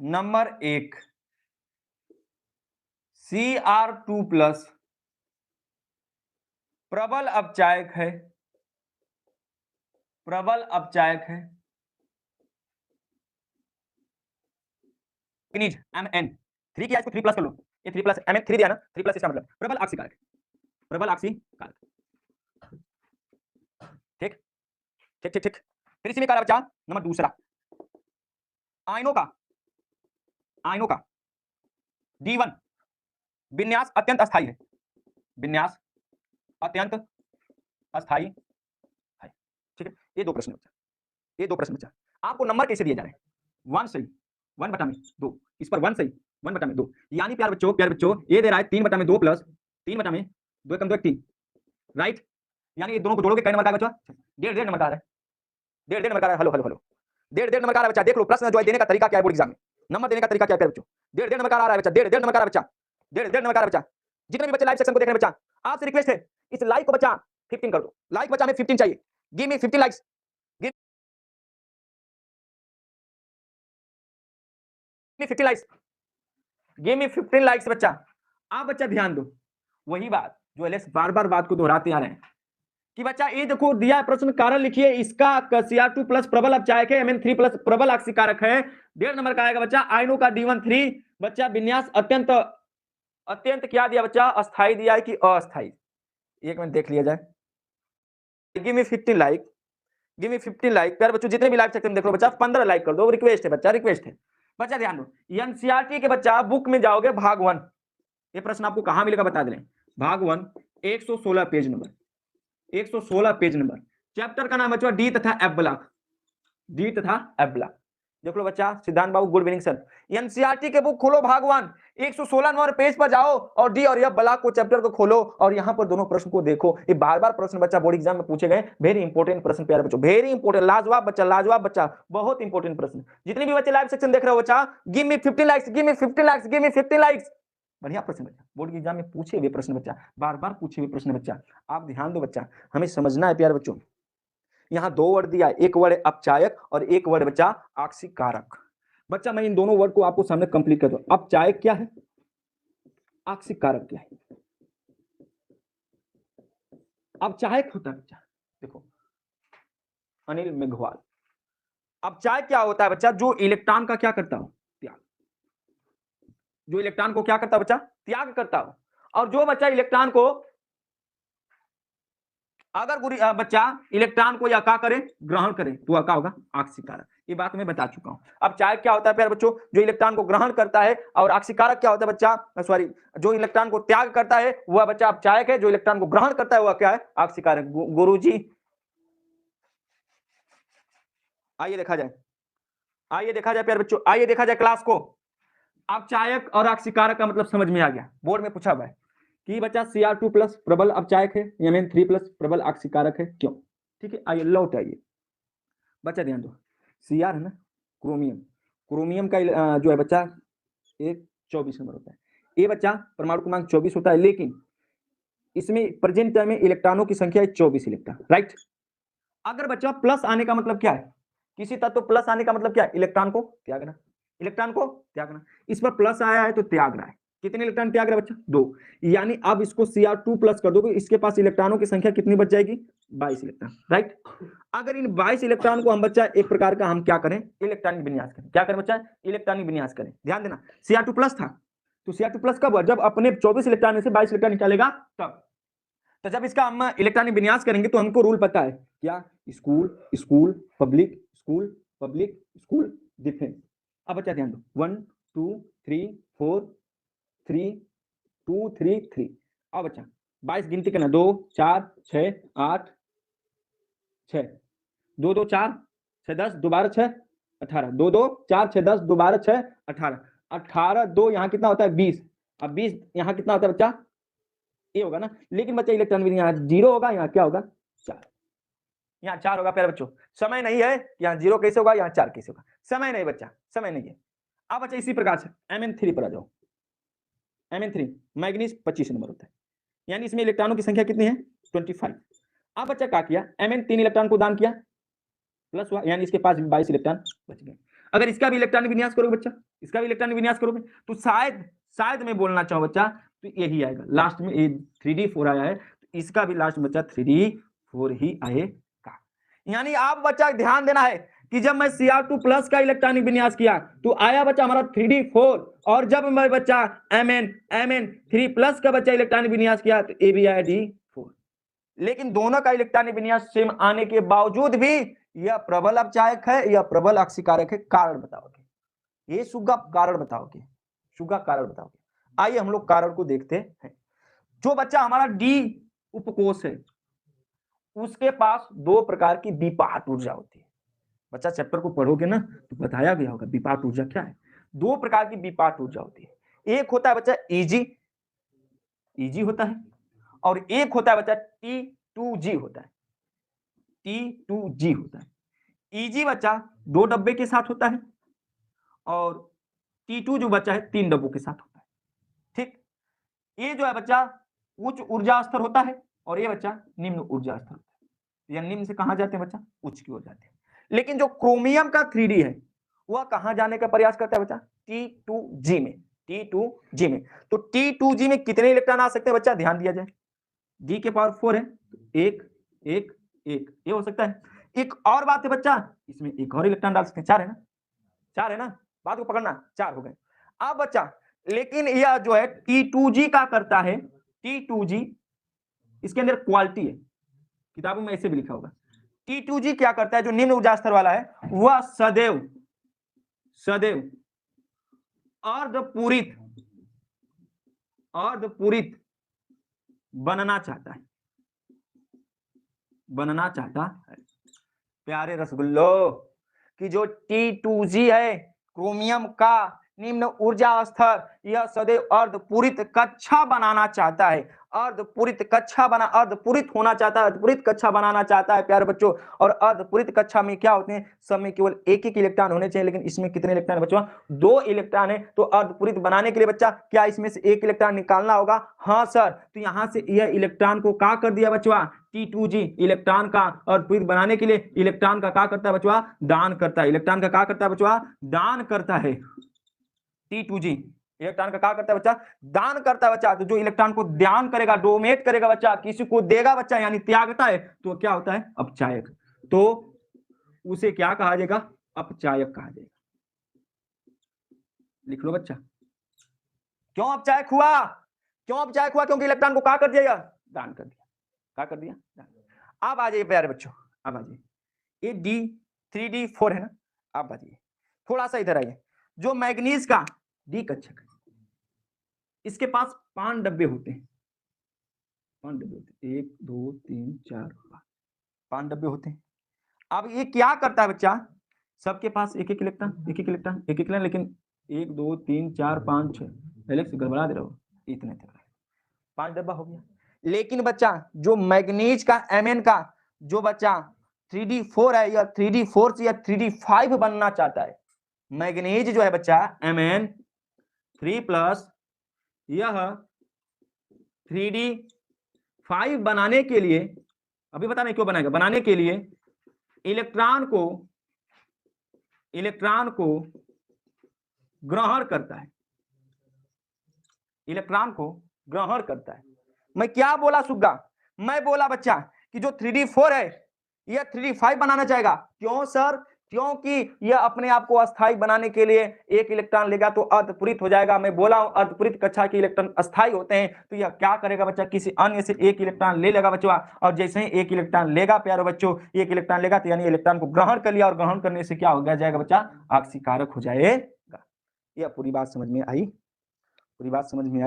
Number 1 Cr2+ प्रबल अपचायक है, प्रबल अपचायक है। Mn 3 किया, इसको 3 प्लस कर लो, ये 3 प्लस Mn 3 दिया ना, 3 प्लस इसका मतलब प्रबल ऑक्सीकारक, प्रबल ऑक्सीकारक। ठीक ठीक ठीक ठीक। फिर इसी में कह रहा बच्चा नंबर दूसरा, आयनों का D1 विन्यास अत्यंत अस्थायी है, विन्यास अत्यंत अस्थायी है। ठीक है, ये दो प्रश्न बच्चा, ये दो प्रश्न बच्चा। आपको नंबर कैसे दिए जा रहे हैं? 1 सही 1/2, इस पर 1 सही 1/2, यानी प्यार बच्चों ये दे रहा है 3/2 प्लस 3/2 एकम 2 1 3, राइट। यानी ये दोनों को जोड़ोगे, कई नंबर का बच्चा? डेढ़ नंबर का आ रहा है, डेढ़ नंबर का आ रहा है। हेलो डेढ़ नंबर का आ रहा है बच्चा। देख लो प्रश्न जो है देने का तरीका क्या है बोर्ड एग्जाम में, नंबर देने का तरीका क्या है बच्चों? डेढ़ नंबर का आ रहा है बच्चा, डेढ़ नंबर का आ रहा है बच्चा, डेढ़ नंबर का आ रहा है बच्चा। जितने भी बच्चे लाइव सेक्शन को देख रहे हैं बच्चा, आपसे रिक्वेस्ट है इस लाइक को बच्चा 15 कर दो, लाइक बच्चा हमें 15 चाहिए। Give me 15 likes, give me 15 likes, give me 15 likes बच्चा। आप बच्चा ध्यान दो, वही बात जो एलएस बार-बार बात को दोहराते आ रहे हैं कि बच्चा ये देखो दिया है प्रश्न, कारण लिखिए इसका Cr2+ प्रबल अपचायक है, Mn3+ प्रबल ऑक्सीकारक है। डेढ़ नंबर का आएगा बच्चा आयनों का D1 3, बच्चा विन्यास अत्यंत अत्यंत क्या दिया बच्चा? अस्थाई दिया है कि अस्थाई? एक मिनट देख लिया जाए। Give me 15 like, give me 15 like. प्यारे बच्चों जितने भी लाइव सेक्शन देख लो बच्चा 15 लाइक कर दो, रिक्वेस्ट है बच्चा, रिक्वेस्ट है बच्चा। ध्यान दो एनसीईआरटी के बच्चा बुक में जाओगे भाग 1, ये प्रश्न आपको कहां मिलेगा बता दें, भाग 1 116 page number, 116 page number. Chapter का नाम बच्चा डी तथा एफ ब्लॉक, डी तथा एफ ब्लॉक। देख लो बच्चा, सिद्धांत बाबू गुड इवनिंग सर। एनसीईआरटी के बुक खोलो भाग 1 116 नंबर पेज पर जाओ और डी और एफ ब्लॉक को चैप्टर को खोलो और यहां पर दोनों प्रश्न को देखो। ये बार-बार प्रश्न बच्चा बोर्ड एग्जाम में पूछे गए, वेरी इंपॉर्टेंट प्रश्न प्यारे बच्चों, वेरी इंपॉर्टेंट, लाजवाब बच्चा, लाजवाब बच्चा, बहुत इंपॉर्टेंट प्रश्न। जितने भी बच्चे लाइव सेक्शन देख रहे हो बच्चा, give me 15 likes, give me 15 likes, give me 15 likes. बढ़िया प्रश्न बच्चा, बोर्ड एग्जाम में पूछे हुए प्रश्न बच्चा, बार-बार पूछे हुए प्रश्न बच्चा। आप ध्यान दो बच्चा, हमें समझना है प्यारे बच्चों। यहां दो वर्ड दिया है, एक वर्ड अपचायक और एक वर्ड बच्चा ऑक्सीकारक। बच्चा मैं इन दोनों वर्ड को आपको सामने कंप्लीट कर दूं। अपचायक क्या है, ऑक्सीकारक क्या है? अपचायक होता है बच्चा, देखो अनिल मेघवाल, अपचायक क्या होता है बच्चा? जो इलेक्ट्रॉन का क्या करता हो? त्याग, जो इलेक्ट्रॉन को क्या करता है बच्चा? त्याग करता हो। और जो बच्चा इलेक्ट्रॉन को अगर बच्चा इलेक्ट्रॉन को या क्या करे? ग्रहण करे, तो वह क्या होगा? ऑक्सीकारक। ये बात मैं बता चुका हूं। अब चाय क्या होता है प्यारे बच्चों? जो इलेक्ट्रॉन को ग्रहण करता है। और ऑक्सीकारक क्या होता है बच्चा? सॉरी, जो इलेक्ट्रॉन को त्याग करता है वह बच्चा अपचायक है, जो इलेक्ट्रॉन को ग्रहण करता है वह क्या है? ऑक्सीकारक। गुरुजी आइए देखा जाए, आइए देखा जाए प्यारे बच्चों, आइए देखा जाए क्लास को। अपचायक और ऑक्सीकारक का मतलब समझ में आ गया, बोर्ड में पूछा हुआ है कि बच्चा Cr2+ प्रबल अपचायक है, Mn3+ प्रबल ऑक्सीकारक है, क्यों? ठीक है, आइए लौट आइए बच्चा, ध्यान दो। Cr है ना, क्रोमियम, क्रोमियम का जो है बच्चा एक 24 नंबर होता है। ये बच्चा परमाणु क्रमांक 24 होता है, लेकिन इसमें प्रेजेंट टाइम में इलेक्ट्रॉनों की संख्या है 24 इलेक्ट्रॉन, राइट। अगर बच्चा प्लस आने का मतलब क्या है? किसी तत्व प्लस आने का मतलब क्या है? इलेक्ट्रॉन को त्यागना, इलेक्ट्रॉन को त्यागना। इस पर प्लस आया है तो त्याग रहा है। कितने इलेक्ट्रॉन त्याग रहा है बच्चा? 2। यानी अब इसको Cr2+ कर दोगे, इसके पास इलेक्ट्रॉनों की संख्या कितनी बच जाएगी? 22 इलेक्ट्रॉन, राइट। अगर इन 22 इलेक्ट्रॉन को हम बच्चा एक प्रकार का हम क्या करें? इलेक्ट्रॉनिक विन्यास करें। क्या करें बच्चा? इलेक्ट्रॉनिक विन्यास करें। ध्यान देना, Cr2+ था तो Cr2+ कब हुआ? जब अपने 24 इलेक्ट्रॉन में से 22 इलेक्ट्रॉन निकालेगा तब। तो जब इसका हम इलेक्ट्रॉनिक विन्यास करेंगे तो हमको रूल पता है क्या? School school public, school public, school defence. अब बच्चा ध्यान दो, 1 2 3 4 3 2 3 3। अब बच्चा 22 गिनती करना, 2 4 6 8 6, 2 2 4 6 10, 2 12 6 18, 2 2 4 6 10, 2 12 6 18, 18 2 यहाँ कितना होता है? 20। अब 20 यहाँ कितना होता है बच्चा? ये होगा ना। लेकिन बच्चा इलेक्ट्रॉन भी यहाँ 0 होगा, यहाँ क्या होगा? 4। यहाँ 4 होगा प्यारे बच्चों। समय नहीं है, यहाँ 0 कैसे होगा, यहाँ 4 कैसे होगा? समय नहीं बच्चा, समय नहीं है। अब बच्चा इसी प्रकार से Mn3 पर आ जाओ। Mn3 मैग्नीज 25 नंबर होता है, यानी इसमें इलेक्ट्रॉनों की संख्या कितनी है? 25। अब बच्चा क्या किया? Mn 3 इलेक्ट्रॉन को दान किया, प्लस हुआ, यानी इसके पास 22 इलेक्ट्रॉन बच गए। अगर इसका भी इलेक्ट्रॉनिक विन्यास करोगे बच्चा, इसका भी इलेक्ट्रॉनिक विन्यास करोगे तो शायद मैं बोलना चाहूँ बच्चा तो यही आएगा लास्ट में, 3d4 आया है तो इसका भी लास्ट में बच्चा 3d4 ही आएगा। यानी आप बच्चा ध्यान देना है कि जब मैं Cr2+ का इलेक्ट्रॉनिक विन्यास किया तो आया बच्चा हमारा 3d4, और जब मैं बच्चा Mn3+ का बच्चा इलेक्ट्रॉनिक विन्यास किया तो ये भी आया d4। लेकिन दोनों का इलेक्ट्रॉनिक विन्यास सेम आने के बावजूद भी यह प्रबल अपचायक है या प्रबल अक्षीकारक है, कारण बताओगे, ये सुग्गा कारण बताओगे, सुग्गा कारण बताओगे। आइए हम लोग कारण को देखते हैं। जो बच्चा हमारा डी उपकोष है उसके पास दो प्रकार की विपात ऊर्जा होती है। बच्चा चैप्टर को पढ़ोगे ना तो बताया गया होगा विपात ऊर्जा क्या है। दो प्रकार की विपात ऊर्जा होती है, एक होता है बच्चा ईजी होता है, और एक होता है बच्चा T2G होता है, T2G होता है। ईजी बच्चा 2 डब्बे के साथ होता है और T2 जो बच्चा है 3 डब्बों के साथ होता है। ठीक, ये जो है बच्चा उच्च ऊर्जा स्तर होता है और ये बच्चा निम्न ऊर्जा स्तर होता है। या निम्न से कहां जाते हैं बच्चा, उच्च की ओर जाते हैं। लेकिन जो क्रोमियम का 3D है वह कहां जाने का प्रयास करता है बच्चा, T2G में, T2G में। तो T2G में कितने इलेक्ट्रॉन आ सकते हैं बच्चा, ध्यान दिया जाए, D के पावर 4 है, एक एक एक ये हो सकता है। एक और बात है बच्चा, इसमें एक और इलेक्ट्रॉन डाल सकते हैं, 4 है ना, 4 है ना, बात को पकड़ना, 4 हो गए। अब बच्चा लेकिन यह जो है T2G का करता है, T2G इसके अंदर क्वालिटी है, किताबों में ऐसे भी लिखा होगा। T2G क्या करता है, जो निम्न ऊर्जा स्तर वाला है वह सदैव अर्धपूरित बनना चाहता है। प्यारे रसगुल्लो कि जो T2G है क्रोमियम का निम्न ऊर्जा स्तर, यह सदैव अर्धपूरित कक्षा बनाना चाहता है, अर्धपूरित होना चाहता है, अर्धपूरित कक्षा बनाना चाहता है प्यारे बच्चों। और अर्धपूरित कक्षा में क्या होते हैं, सब में केवल एक इलेक्ट्रॉन होने चाहिए, लेकिन इसमें कितने इलेक्ट्रॉन है बच्चों, 2 इलेक्ट्रॉन है। तो अर्धपूरित बनाने के लिए बच्चा क्या इसमें से एक इलेक्ट्रॉन निकालना होगा, हाँ सर। तो यहां से यह इलेक्ट्रॉन को क्या कर दिया बच्चों, T2G इलेक्ट्रॉन का अर्धपूरित बनाने के लिए इलेक्ट्रॉन का क्या करता है बच्चों, दान करता है। इलेक्ट्रॉन का क्या करता है बच्चों, दान करता है। T2G इलेक्ट्रॉन का क्या करता है बच्चा, दान करता है बच्चा। तो जो इलेक्ट्रॉन को दान करेगा, डोनेट करेगा बच्चा, किसी को देगा बच्चा, यानी त्यागता है, तो क्या होता है, अपचायक। तो उसे क्या कहा जाएगा, अपचायक कहा जाएगा। लिख लो बच्चा, क्यों अपचायक हुआ, क्योंकि इलेक्ट्रॉन को क्या कर दिया, दान कर दिया, क्या कर दिया, दान। अब आ जाइए प्यारे बच्चों, अब आ जाइए, ये D3D4 है ना। अब आ जाइए थोड़ा सा इधर आइए, जो मैग्नीज का डी कक्षक है इसके पास 5 डब्बे होते हैं, 5 डब्बे होते हैं, 1 2 3 4 5 डब्बे होते हैं। अब ये क्या करता है बच्चा, सबके पास एक एक इलेक्ट्रॉन, लेकिन 1 2 3 4 5 6 एलेक्स गड़बड़ा दे रहा हो, इतने 5 डब्बा हो गया। लेकिन बच्चा जो मैग्नीज का Mn का जो बच्चा 3d4 है, या 3d4 से या 3d5 बनना चाहता है। मैग्नीज जो है बच्चा Mn3+, यह 3d5 बनाने के लिए, अभी बताना क्यों बनाएगा, बनाने के लिए इलेक्ट्रॉन को ग्रहण करता है, इलेक्ट्रॉन को ग्रहण करता है। मैं क्या बोला सुग्गा, मैं बोला बच्चा कि जो 3d4 है यह 3d5 बनाना चाहेगा। क्यों सर, क्योंकि यह अपने आप को अस्थायी बनाने के लिए एक इलेक्ट्रॉन लेगा तो अर्धपूरित हो जाएगा। मैं बोला हूं अर्धपूरित कक्षा के इलेक्ट्रॉन अस्थायी होते हैं, तो यह क्या करेगा बच्चा, किसी अन्य से एक इलेक्ट्रॉन ले लेगा बच्चों। और जैसे ही एक इलेक्ट्रॉन लेगा प्यारे बच्चों, एक इलेक्ट्रॉन लेगा तो यानी इलेक्ट्रॉन को ग्रहण कर लिया, और ग्रहण करने से क्या हो गया जाएगा बच्चा, आक्सीकारक हो जाएगा। यह पूरी बात समझ में आई, पूरी बात समझ में आई।